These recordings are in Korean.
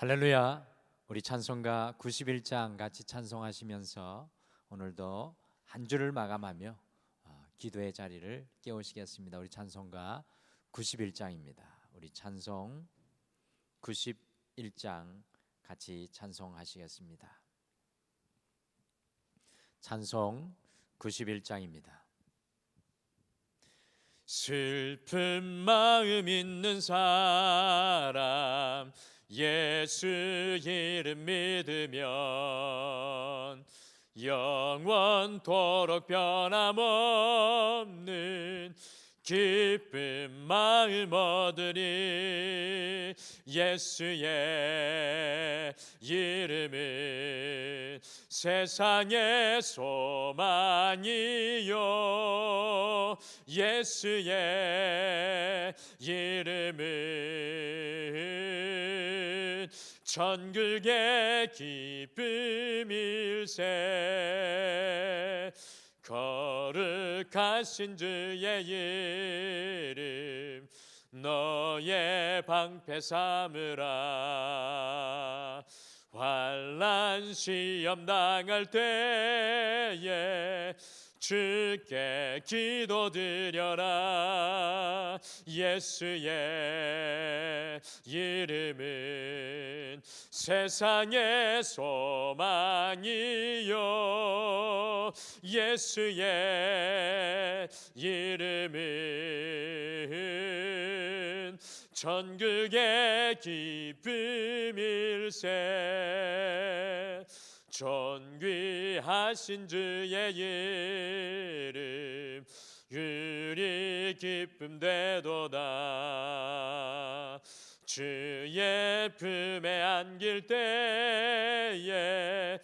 할렐루야. 우리 찬송가 91장 같이 찬송하시면서 오늘도 한 주를 마감하며 기도의 자리를 깨우시겠습니다. 우리 찬송가 91장입니다. 우리 찬송 91장 같이 찬송하시겠습니다. 찬송 91장입니다. 슬픈 마음 있는 사람 예수 이름 믿으면 영원토록 변함없는 기쁜 마음 얻으리. 예수의 이름은 세상의 소망이요, 예수의 이름은 천국의 기쁨일세. 거룩하신 주의 이름 너의 방패 삼으라. 환난 시험 당할 때에 주께 기도드려라. 예수의 이름은 세상의 소망이요, 예수의 이름은 천국의 기쁨일세. 존귀하신 주의 이름 유리 기쁨 되도다. 주의 품에 안길 때에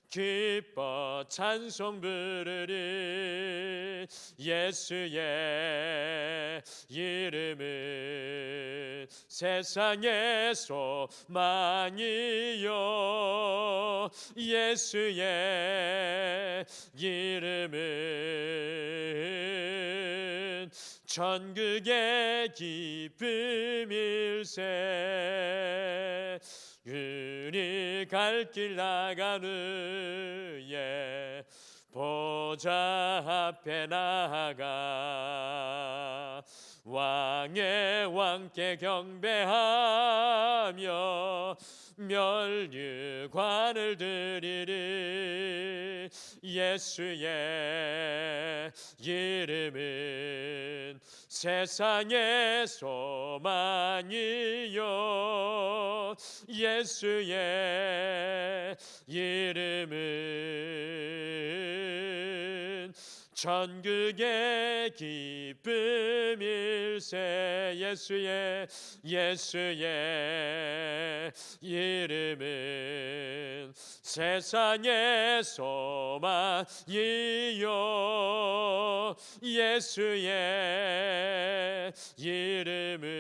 기뻐 찬송 부르리. 예수의 이름은 세상의 소망이요, 예수의 이름은 천국의 기쁨일세. 우리 갈 길 나가느에 보좌 앞에 나아가 왕의 왕께 경배하며 멸류관을 드리리. 예수의 이름은 세상의 소망이요, 예수의 이름은 천국의 기쁨일세. 예수의 이름은 세상의 소망이요, 예수의 이름은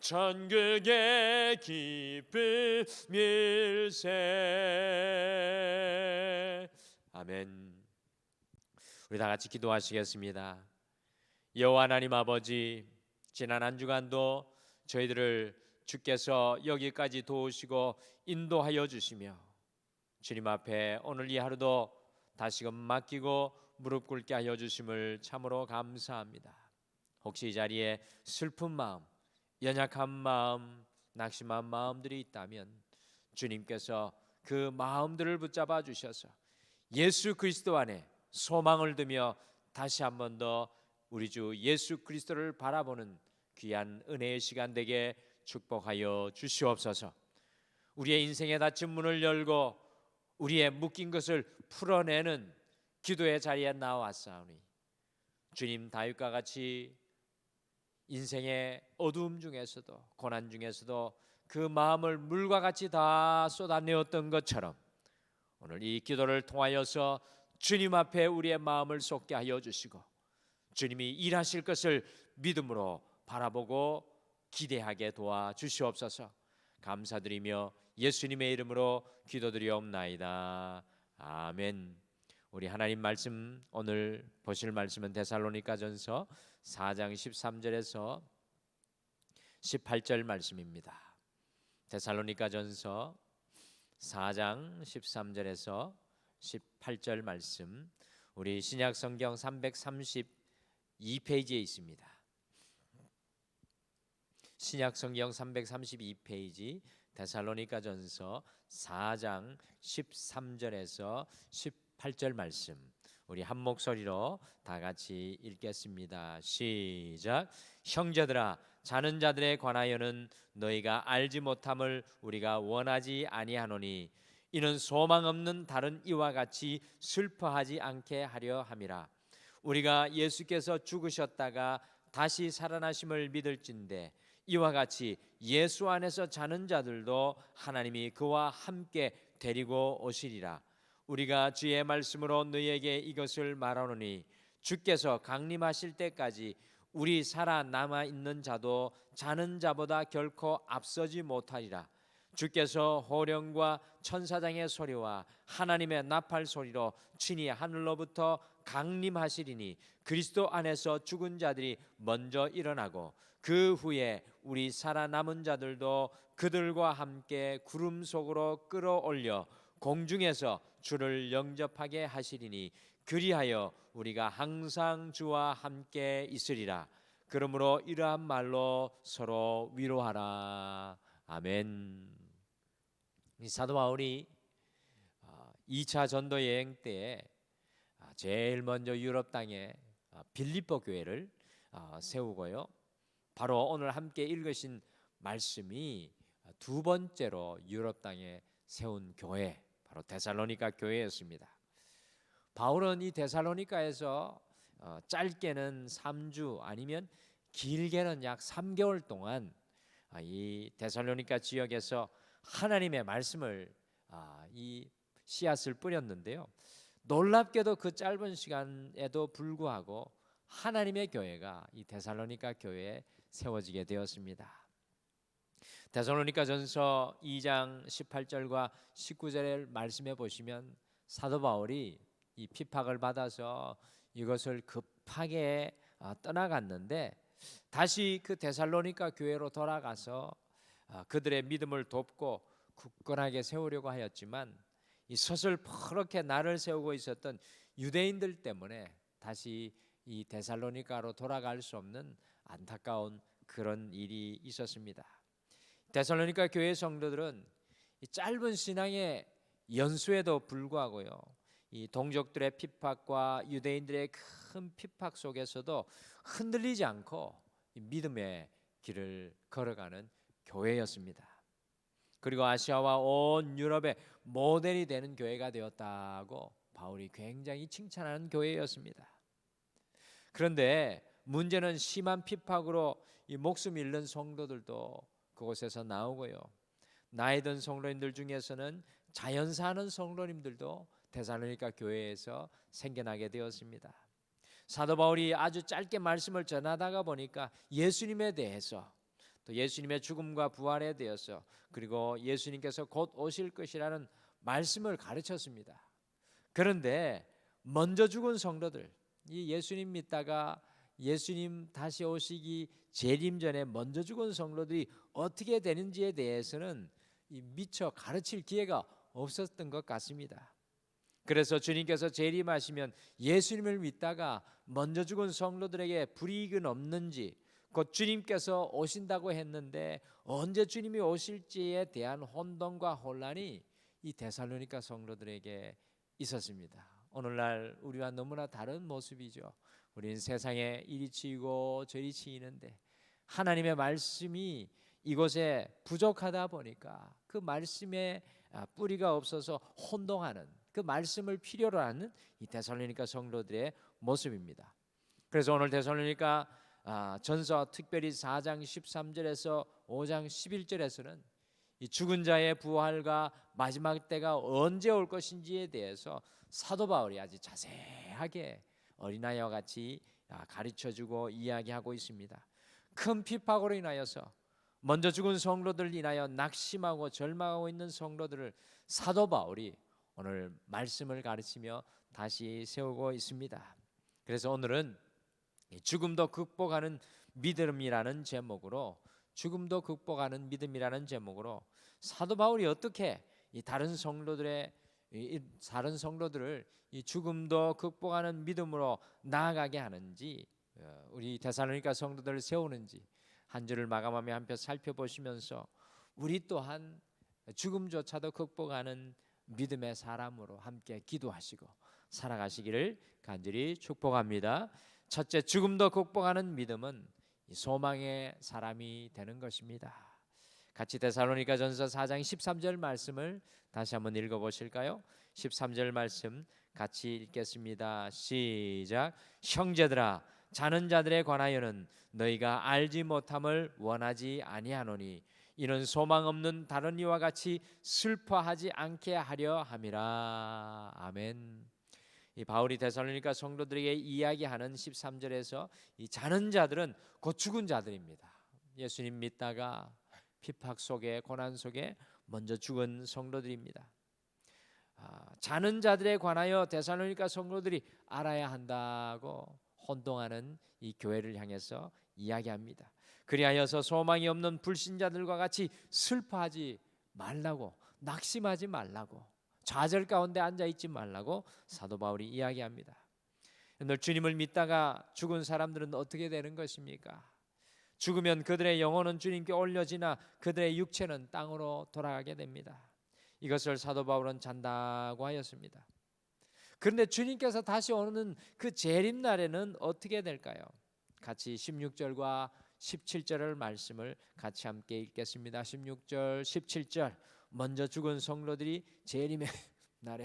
천국의 기쁨일세. 아멘. 우리 다 같이 기도하시겠습니다. 여호와 하나님 아버지, 지난 한 주간도 저희들을 주께서 여기까지 도우시고 인도하여 주시며 주님 앞에 오늘 이 하루도 다시금 맡기고 무릎 꿇게 하여 주심을 참으로 감사합니다. 혹시 이 자리에 슬픈 마음, 연약한 마음, 낙심한 마음들이 있다면 주님께서 그 마음들을 붙잡아 주셔서 예수 그리스도 안에 소망을 두며 다시 한 번 더 우리 주 예수 그리스도를 바라보는 귀한 은혜의 시간 되게 축복하여 주시옵소서. 우리의 인생의 닫힌 문을 열고 우리의 묶인 것을 풀어내는 기도의 자리에 나왔사오니 주님 다윗과 같이 인생의 어두움 중에서도 고난 중에서도 그 마음을 물과 같이 다 쏟아내었던 것처럼 오늘 이 기도를 통하여서 주님 앞에 우리의 마음을 쏟게 하여 주시고 주님이 일하실 것을 믿음으로 바라보고 기대하게 도와주시옵소서. 감사드리며 예수님의 이름으로 기도드리옵나이다. 아멘. 우리 하나님 말씀, 오늘 보실 말씀은 데살로니가전서 4장 13절에서 18절 말씀입니다. 데살로니가전서 4장 13절에서 18절 말씀, 우리 신약 성경 332페이지에 있습니다. 신약 성경 332페이지 데살로니가전서 4장 13절에서 18절 말씀, 우리 한 목소리로 다 같이 읽겠습니다. 시작. 형제들아, 자는 자들에 관하여는 너희가 알지 못함을 우리가 원하지 아니하노니 이는 소망 없는 다른 이와 같이 슬퍼하지 않게 하려 함이라. 우리가 예수께서 죽으셨다가 다시 살아나심을 믿을진대 이와 같이 예수 안에서 자는 자들도 하나님이 그와 함께 데리고 오시리라. 우리가 주의 말씀으로 너희에게 이것을 말하노니 주께서 강림하실 때까지 우리 살아남아 있는 자도 자는 자보다 결코 앞서지 못하리라. 주께서 호령과 천사장의 소리와 하나님의 나팔 소리로 친히 하늘로부터 강림하시리니 그리스도 안에서 죽은 자들이 먼저 일어나고 그 후에 우리 살아남은 자들도 그들과 함께 구름 속으로 끌어올려 공중에서 주를 영접하게 하시리니 그리하여 우리가 항상 주와 함께 있으리라. 그러므로 이러한 말로 서로 위로하라. 아멘. 사도 바울이 2차 전도 여행 때 제일 먼저 유럽 땅에 빌립보 교회를 세우고요. 바로 오늘 함께 읽으신 말씀이 두 번째로 유럽 땅에 세운 교회, 바로 데살로니가 교회였습니다. 바울은 이 데살로니가에서 짧게는 3주 아니면 길게는 약 3개월 동안 이 데살로니가 지역에서 하나님의 말씀을 이 씨앗을 뿌렸는데요. 놀랍게도 그 짧은 시간에도 불구하고 하나님의 교회가 이 데살로니가 교회에 세워지게 되었습니다. 데살로니가전서 2장 18절과 19절을 말씀해 보시면 사도 바울이 이 핍박을 받아서 이것을 급하게 떠나갔는데 다시 그 데살로니가 교회로 돌아가서 그들의 믿음을 돕고 굳건하게 세우려고 하였지만 이 서슬퍼렇게 날을 세우고 있었던 유대인들 때문에 다시 이 데살로니가로 돌아갈 수 없는 안타까운 그런 일이 있었습니다. 데살로니가 교회 성도들은 이 짧은 신앙의 연수에도 불구하고요, 이 동족들의 핍박과 유대인들의 큰 핍박 속에서도 흔들리지 않고 믿음의 길을 걸어가는 교회였습니다. 그리고 아시아와 온 유럽의 모델이 되는 교회가 되었다고 바울이 굉장히 칭찬하는 교회였습니다. 그런데 문제는 심한 핍박으로 이 목숨 잃는 성도들도 그곳에서 나오고요, 나이 든 성도님들 중에서는 자연사하는 성도님들도 데살로니가 교회에서 생겨나게 되었습니다. 사도 바울이 아주 짧게 말씀을 전하다가 보니까 예수님에 대해서, 또 예수님의 죽음과 부활에 대해서, 그리고 예수님께서 곧 오실 것이라는 말씀을 가르쳤습니다. 그런데 먼저 죽은 성도들, 이 예수님 믿다가 예수님 다시 오시기 재림 전에 먼저 죽은 성도들이 어떻게 되는지에 대해서는 미처 가르칠 기회가 없었던 것 같습니다. 그래서 주님께서 재림하시면 예수님을 믿다가 먼저 죽은 성도들에게 불이익은 없는지, 곧 주님께서 오신다고 했는데 언제 주님이 오실지에 대한 혼돈과 혼란이 이 데살로니가 성도들에게 있었습니다. 오늘날 우리와 너무나 다른 모습이죠. 우리는 세상에 이리 치이고 저리 치이는데 하나님의 말씀이 이곳에 부족하다 보니까 그 말씀에 뿌리가 없어서 혼동하는, 그 말씀을 필요로 하는 이 데살로니가 성도들의 모습입니다. 그래서 오늘 데살로니가 전서, 특별히 4장 13절에서 5장 11절에서는 이 죽은 자의 부활과 마지막 때가 언제 올 것인지에 대해서 사도 바울이 아주 자세하게 어린아이와 같이 가르쳐주고 이야기하고 있습니다. 큰 핍박으로 인하여서 먼저 죽은 성도들을 인하여 낙심하고 절망하고 있는 성도들을 사도 바울이 오늘 말씀을 가르치며 다시 세우고 있습니다. 그래서 오늘은 죽음도 극복하는 믿음이라는 제목으로 죽음도 극복하는 믿음이라는 제목으로 사도 바울이 어떻게 이 다른 성도들을 이 죽음도 극복하는 믿음으로 나아가게 하는지, 우리 데살로니가 성도들을 세우는지 한 주를 마감하며 한편 살펴보시면서 우리 또한 죽음조차도 극복하는 믿음의 사람으로 함께 기도하시고 살아가시기를 간절히 축복합니다. 첫째, 죽음도 극복하는 믿음은 소망의 사람이 되는 것입니다. 같이 데살로니가전서 4장 13절 말씀을 다시 한번 읽어보실까요? 13절 말씀 같이 읽겠습니다. 시작. 형제들아, 자는 자들에 관하여는 너희가 알지 못함을 원하지 아니하노니 이는 소망 없는 다른 이와 같이 슬퍼하지 않게 하려 함이라. 아멘. 이 바울이 데살로니가 성도들에게 이야기하는 13절에서 이 자는 자들은 곧 죽은 자들입니다. 예수님 믿다가 핍박 속에 고난 속에 먼저 죽은 성도들입니다. 자는 자들에 관하여 데살로니가 성도들이 알아야 한다고 혼동하는 이 교회를 향해서 이야기합니다. 그리하여서 소망이 없는 불신자들과 같이 슬퍼하지 말라고, 낙심하지 말라고, 좌절 가운데 앉아있지 말라고 사도 바울이 이야기합니다. 오늘 주님을 믿다가 죽은 사람들은 어떻게 되는 것입니까? 죽으면 그들의 영혼은 주님께 올려지나 그들의 육체는 땅으로 돌아가게 됩니다. 이것을 사도 바울은 잔다고 하였습니다. 그런데 주님께서 다시 오는 그 재림날에는 어떻게 될까요? 같이 16절과 17절의 말씀을 같이 함께 읽겠습니다. 16절, 17절. 먼저 죽은 성도들이 재림의 날에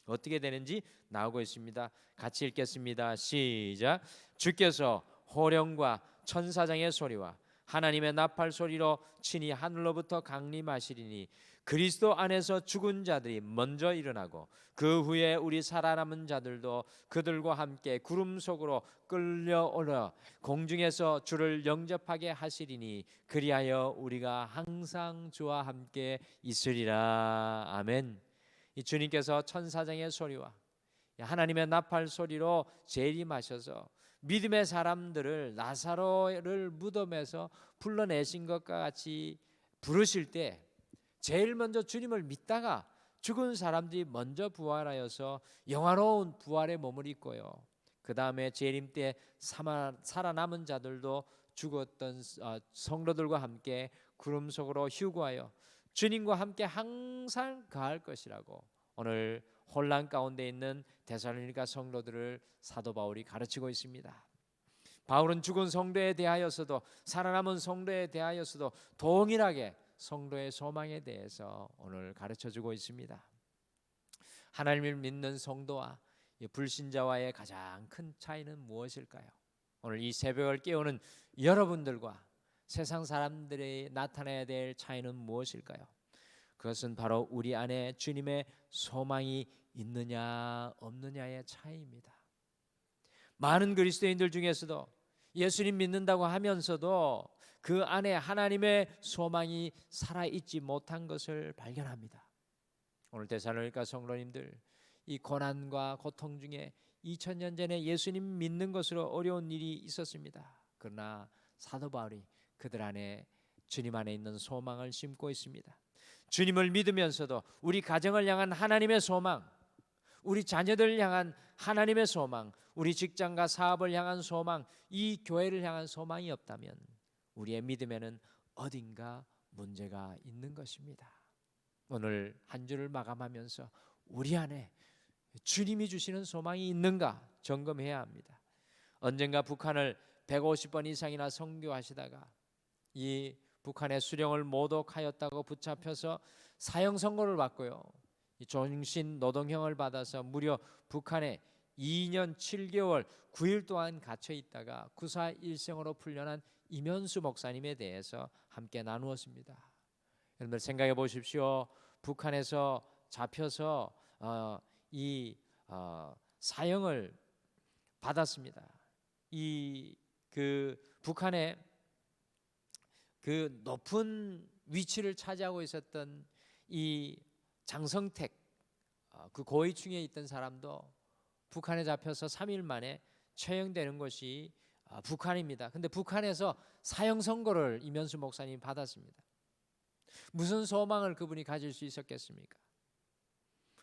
어떻게 되는지 나오고 있습니다. 같이 읽겠습니다. 시작. 주께서 호령과 천사장의 소리와 하나님의 나팔 소리로 친히 하늘로부터 강림하시리니 그리스도 안에서 죽은 자들이 먼저 일어나고 그 후에 우리 살아남은 자들도 그들과 함께 구름 속으로 끌려올라 공중에서 주를 영접하게 하시리니 그리하여 우리가 항상 주와 함께 있으리라. 아멘. 이 주님께서 천사장의 소리와 하나님의 나팔 소리로 재림하셔서 믿음의 사람들을 나사로를 무덤에서 불러내신 것과 같이 부르실 때 제일 먼저 주님을 믿다가 죽은 사람들이 먼저 부활하여서 영화로운 부활의 몸을 입고요. 그 다음에 재림 때 살아남은 자들도 죽었던 성도들과 함께 구름 속으로 휴거하여 주님과 함께 항상 거할 것이라고 오늘 혼란 가운데 있는 데살로니가 성도들을 사도 바울이 가르치고 있습니다. 바울은 죽은 성도에 대하여서도 살아남은 성도에 대하여서도 동일하게 성도의 소망에 대해서 오늘 가르쳐주고 있습니다. 하나님을 믿는 성도와 불신자와의 가장 큰 차이는 무엇일까요? 오늘 이 새벽을 깨우는 여러분들과 세상 사람들이 나타내야 될 차이는 무엇일까요? 그것은 바로 우리 안에 주님의 소망이 있느냐 없느냐의 차이입니다. 많은 그리스도인들 중에서도 예수님 믿는다고 하면서도 그 안에 하나님의 소망이 살아있지 못한 것을 발견합니다. 오늘 데살로니가 성도님들, 이 고난과 고통 중에 2000년 전에 예수님 믿는 것으로 어려운 일이 있었습니다. 그러나 사도 바울이 그들 안에 주님 안에 있는 소망을 심고 있습니다. 주님을 믿으면서도 우리 가정을 향한 하나님의 소망, 우리 자녀들을 향한 하나님의 소망, 우리 직장과 사업을 향한 소망, 이 교회를 향한 소망이 없다면 우리의 믿음에는 어딘가 문제가 있는 것입니다. 오늘 한 주를 마감하면서 우리 안에 주님이 주시는 소망이 있는가 점검해야 합니다. 언젠가 북한을 150번 이상이나 선교하시다가 이 북한의 수령을 모독하였다고 붙잡혀서 사형 선고를 받고요, 종신 노동형을 받아서 무려 북한에 2년 7개월 9일 동안 갇혀 있다가 구사 일생으로 풀려난 이면수 목사님에 대해서 함께 나누었습니다. 여러분들 생각해 보십시오. 북한에서 잡혀서 사형을 받았습니다. 북한의 그 높은 위치를 차지하고 있었던 이 장성택, 그 고위층에 있던 사람도 북한에 잡혀서 3일 만에 처형되는 것이 북한입니다. 근데 북한에서 사형 선고를 이면수 목사님이 받았습니다. 무슨 소망을 그분이 가질 수 있었겠습니까?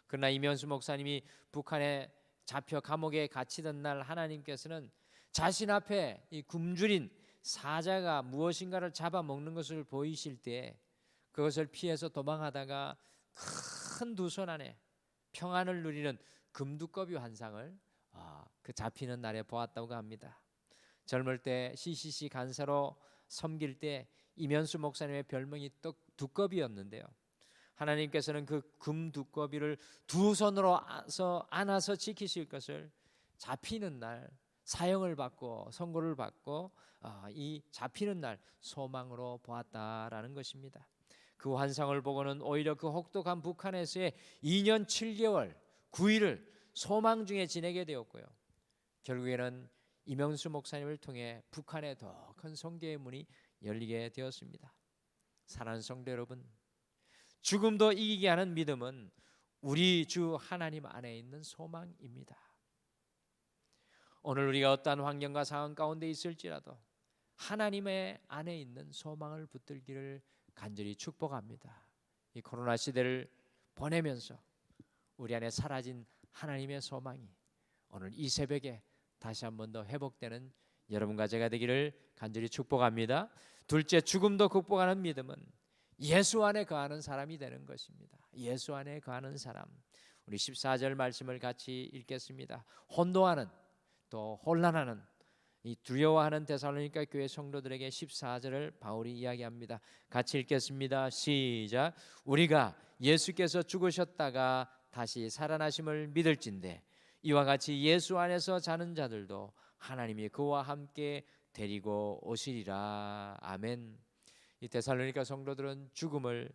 그러나 이면수 목사님이 북한에 잡혀 감옥에 갇히던 날 하나님께서는 자신 앞에 이 굶주린 사자가 무엇인가를 잡아먹는 것을 보이실 때 그것을 피해서 도망하다가 큰 두 손 안에 평안을 누리는 금두꺼비 환상을 그 잡히는 날에 보았다고 합니다. 젊을 때 CCC 간사로 섬길 때 이면수 목사님의 별명이 또 두꺼비였는데요. 하나님께서는 그 금두꺼비를 두 손으로 안아서 지키실 것을 잡히는 날 사형을 받고 선고를 받고 이 잡히는 날 소망으로 보았다라는 것입니다. 그 환상을 보고는 오히려 그 혹독한 북한에서의 2년 7개월 9일을 소망 중에 지내게 되었고요. 결국에는 이명수 목사님을 통해 북한에 더 큰 선교의 문이 열리게 되었습니다. 사랑하는 성도 여러분, 죽음도 이기게 하는 믿음은 우리 주 하나님 안에 있는 소망입니다. 오늘 우리가 어떠한 환경과 상황 가운데 있을지라도 하나님의 안에 있는 소망을 붙들기를 간절히 축복합니다. 이 코로나 시대를 보내면서 우리 안에 사라진 하나님의 소망이 오늘 이 새벽에 다시 한 번 더 회복되는 여러분과 제가 되기를 간절히 축복합니다. 둘째, 죽음도 극복하는 믿음은 예수 안에 거하는 사람이 되는 것입니다. 예수 안에 거하는 사람. 우리 14절 말씀을 같이 읽겠습니다. 혼동하는 또 혼란하는 이 두려워하는 데살로니가 교회 성도들에게 14절을 바울이 이야기합니다. 같이 읽겠습니다. 시작. 우리가 예수께서 죽으셨다가 다시 살아나심을 믿을진대 이와 같이 예수 안에서 자는 자들도 하나님이 그와 함께 데리고 오시리라. 아멘. 이 데살로니가 성도들은 죽음을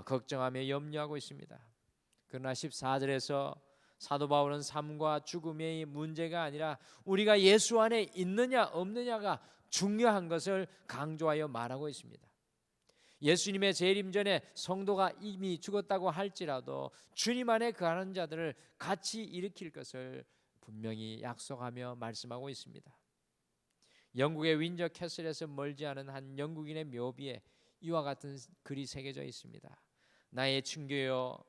걱정하며 염려하고 있습니다. 그러나 14절에서 사도 바울은 삶과 죽음의 문제가 아니라 우리가 예수 안에 있느냐 없느냐가 중요한 것을 강조하여 말하고 있습니다. 예수님의 재림 전에 성도가 이미 죽었다고 할지라도 주님 안에 거하는 자들을 같이 일으킬 것을 분명히 약속하며 말씀하고 있습니다. 영국의 윈저 캐슬에서 멀지 않은 한 영국인의 묘비에 이와 같은 글이 새겨져 있습니다. 나의 친구여,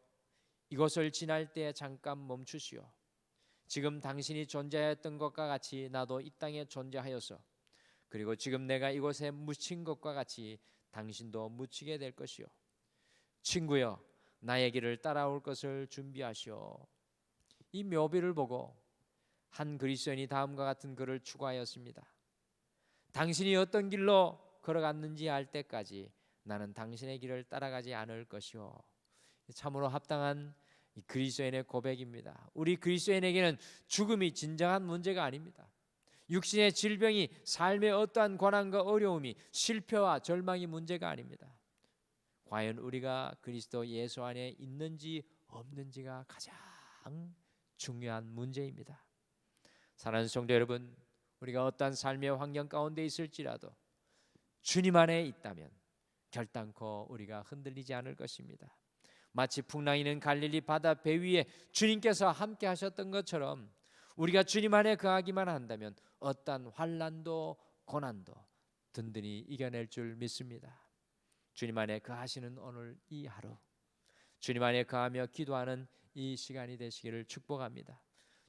이곳을 지날 때 잠깐 멈추시오. 지금 당신이 존재하였던 것과 같이 나도 이 땅에 존재하여서 그리고 지금 내가 이곳에 묻힌 것과 같이 당신도 묻히게 될 것이요. 친구여, 나의 길을 따라올 것을 준비하시오. 이 묘비를 보고 한 그리스도인이 다음과 같은 글을 추가하였습니다. 당신이 어떤 길로 걸어갔는지 알 때까지 나는 당신의 길을 따라가지 않을 것이요. 참으로 합당한 그리스도인의 고백입니다. 우리 그리스도인에게는 죽음이 진정한 문제가 아닙니다. 육신의 질병이 삶의 어떠한 고난과 어려움이 실패와 절망이 문제가 아닙니다. 과연 우리가 그리스도 예수 안에 있는지 없는지가 가장 중요한 문제입니다. 사랑하는 성도 여러분, 우리가 어떠한 삶의 환경 가운데 있을지라도 주님 안에 있다면 결단코 우리가 흔들리지 않을 것입니다. 마치 풍랑이는 갈릴리 바다 배 위에 주님께서 함께 하셨던 것처럼 우리가 주님 안에 거하기만 한다면 어떠한 환난도 고난도 든든히 이겨낼 줄 믿습니다. 주님 안에 거하시는 오늘 이 하루, 주님 안에 거하며 기도하는 이 시간이 되시기를 축복합니다.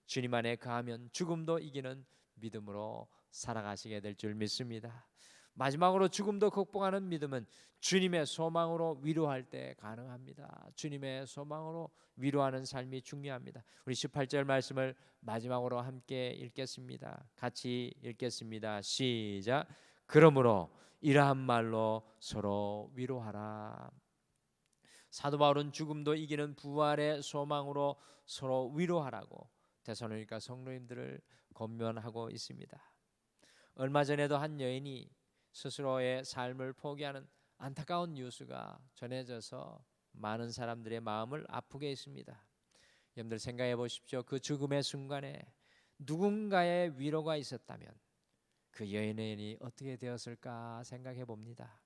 주님 안에 거하면 죽음도 이기는 믿음으로 살아가시게 될 줄 믿습니다. 마지막으로 죽음도 극복하는 믿음은 주님의 소망으로 위로할 때 가능합니다. 주님의 소망으로 위로하는 삶이 중요합니다. 우리 18절 말씀을 마지막으로 함께 읽겠습니다. 같이 읽겠습니다. 시작. 그러므로 이러한 말로 서로 위로하라. 사도 바울은 죽음도 이기는 부활의 소망으로 서로 위로하라고 데살로니가 성도님들을 권면하고 있습니다. 얼마 전에도 한 여인이 스스로의 삶을 포기하는 안타까운 뉴스가 전해져서 많은 사람들의 마음을 아프게 했습니다. 여러분들 생각해 보십시오. 그 죽음의 순간에 누군가의 위로가 있었다면 그 여인이 어떻게 되었을까 생각해 봅니다.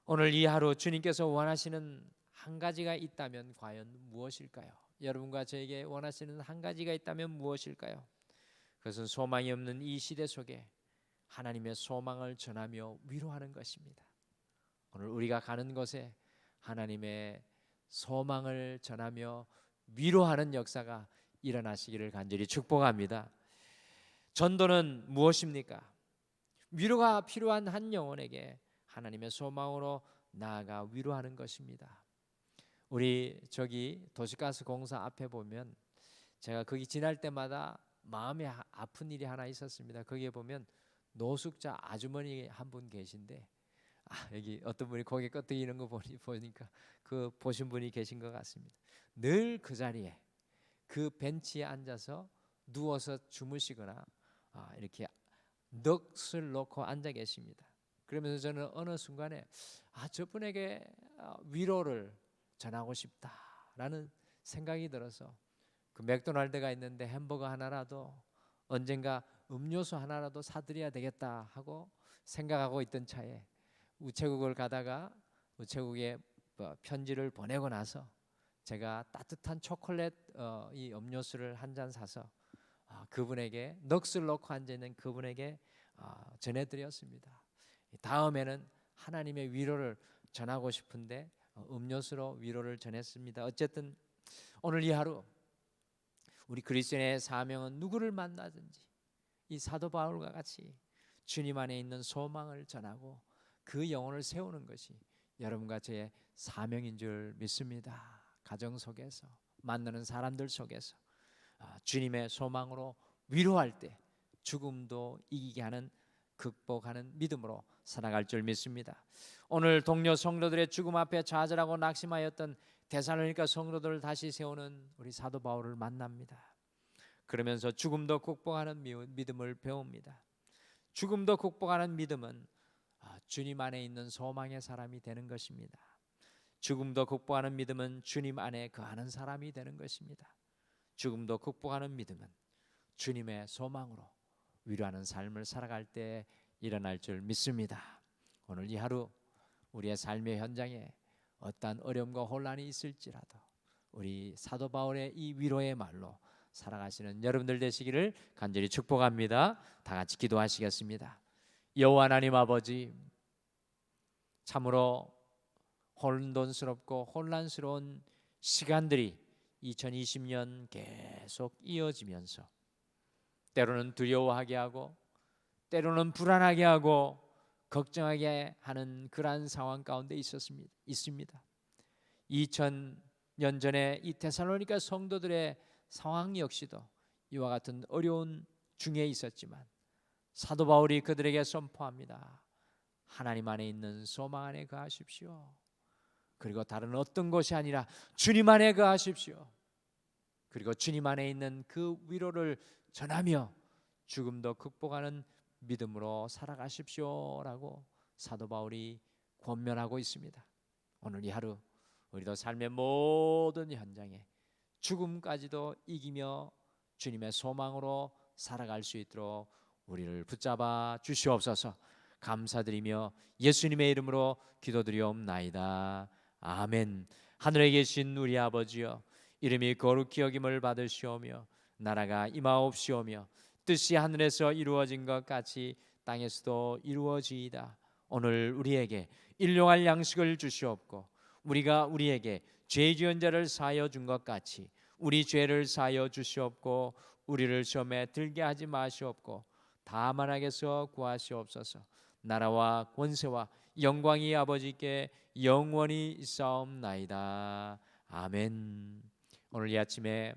오늘 이 하루 주님께서 원하시는 한 가지가 있다면 과연 무엇일까요? 여러분과 저에게 원하시는 한 가지가 있다면 무엇일까요? 그것은 소망이 없는 이 시대 속에 하나님의 소망을 전하며 위로하는 것입니다. 오늘 우리가 가는 곳에 하나님의 소망을 전하며 위로하는 역사가 일어나시기를 간절히 축복합니다. 전도는 무엇입니까? 위로가 필요한 한 영혼에게 하나님의 소망으로 나아가 위로하는 것입니다. 우리 저기 도시가스 공사 앞에 보면 제가 거기 지날 때마다 마음이 아픈 일이 하나 있었습니다. 거기에 보면 노숙자 아주머니 한 분 계신데 여기 어떤 분이 고개 끄덕이는 거 보니까 그 보신 분이 계신 것 같습니다. 늘 그 자리에 그 벤치에 앉아서 누워서 주무시거나 이렇게 넋을 놓고 앉아 계십니다. 그러면서 저는 어느 순간에 저분에게 위로를 전하고 싶다라는 생각이 들어서 그 맥도날드가 있는데 햄버거 하나라도 언젠가 음료수 하나라도 사드려야 되겠다 하고 생각하고 있던 차에 우체국을 가다가 우체국에 편지를 보내고 나서 제가 따뜻한 초콜릿 이 음료수를 한 잔 사서 그분에게 넋을 놓고 앉아있는 그분에게 전해드렸습니다. 다음에는 하나님의 위로를 전하고 싶은데 음료수로 위로를 전했습니다. 어쨌든 오늘 이 하루 우리 그리스도인의 사명은 누구를 만나든지 이 사도 바울과 같이 주님 안에 있는 소망을 전하고 그 영혼을 세우는 것이 여러분과 저의 사명인 줄 믿습니다. 가정 속에서 만나는 사람들 속에서 주님의 소망으로 위로할 때 죽음도 이기게 하는 극복하는 믿음으로 살아갈 줄 믿습니다. 오늘 동료 성도들의 죽음 앞에 좌절하고 낙심하였던 데살로니가 성도들을 다시 세우는 우리 사도 바울을 만납니다. 그러면서 죽음도 극복하는 믿음을 배웁니다. 죽음도 극복하는 믿음은 주님 안에 있는 소망의 사람이 되는 것입니다. 죽음도 극복하는 믿음은 주님 안에 거하는 사람이 되는 것입니다. 죽음도 극복하는 믿음은 주님의 소망으로 위로하는 삶을 살아갈 때 일어날 줄 믿습니다. 오늘 이 하루 우리의 삶의 현장에 어떠한 어려움과 혼란이 있을지라도 우리 사도 바울의 이 위로의 말로 살아가시는 여러분들 되시기를 간절히 축복합니다. 다 같이 기도하시겠습니다. 여호와 하나님 아버지, 참으로 혼돈스럽고 혼란스러운 시간들이 2020년 계속 이어지면서 때로는 두려워하게 하고 때로는 불안하게 하고 걱정하게 하는 그러한 상황 가운데 있습니다. 2000년 전에 이 데살로니가 성도들의 상황 역시도 이와 같은 어려운 중에 있었지만 사도 바울이 그들에게 선포합니다. 하나님 안에 있는 소망 안에 거하십시오. 그리고 다른 어떤 것이 아니라 주님 안에 거하십시오. 그리고 주님 안에 있는 그 위로를 전하며 죽음도 극복하는 믿음으로 살아가십시오라고 사도 바울이 권면하고 있습니다. 오늘 이 하루 우리도 삶의 모든 현장에 죽음까지도 이기며 주님의 소망으로 살아갈 수 있도록 우리를 붙잡아 주시옵소서. 감사드리며 예수님의 이름으로 기도드리옵나이다. 아멘. 하늘에 계신 우리 아버지여, 이름이 거룩히 여김을 받으시오며 나라가 임하옵시오며 뜻이 하늘에서 이루어진 것 같이 땅에서도 이루어지이다. 오늘 우리에게 일용할 양식을 주시옵고 우리가 우리에게 죄 지은 자를 사하여 준 것 같이 우리 죄를 사하여 주시옵고 우리를 시험에 들게 하지 마시옵고 다만 악에서 구하시옵소서. 나라와 권세와 영광이 아버지께 영원히 있사옵나이다. 아멘. 오늘 이 아침에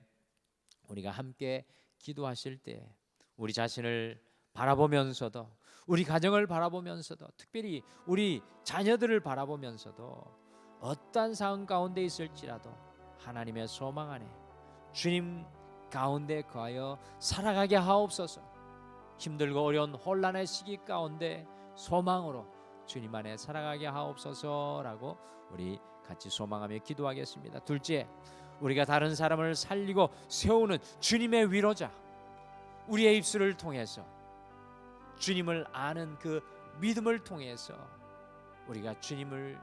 우리가 함께 기도하실 때 우리 자신을 바라보면서도 우리 가정을 바라보면서도 특별히 우리 자녀들을 바라보면서도 어떠한 상황 가운데 있을지라도 하나님의 소망 안에 주님 가운데 거하여 살아가게 하옵소서. 힘들고 어려운 혼란의 시기 가운데 소망으로 주님 안에 살아가게 하옵소서라고 우리 같이 소망하며 기도하겠습니다. 둘째, 우리가 다른 사람을 살리고 세우는 주님의 위로자, 우리의 입술을 통해서 주님을 아는 그 믿음을 통해서 우리가 주님을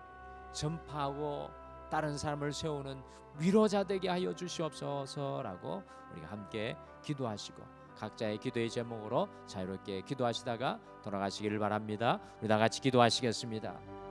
전파하고 다른 사람을 세우는 위로자 되게 하여 주시옵소서라고 우리가 함께 기도하시고 각자의 기도의 제목으로 자유롭게 기도하시다가 돌아가시기를 바랍니다. 우리 다 같이 기도하시겠습니다.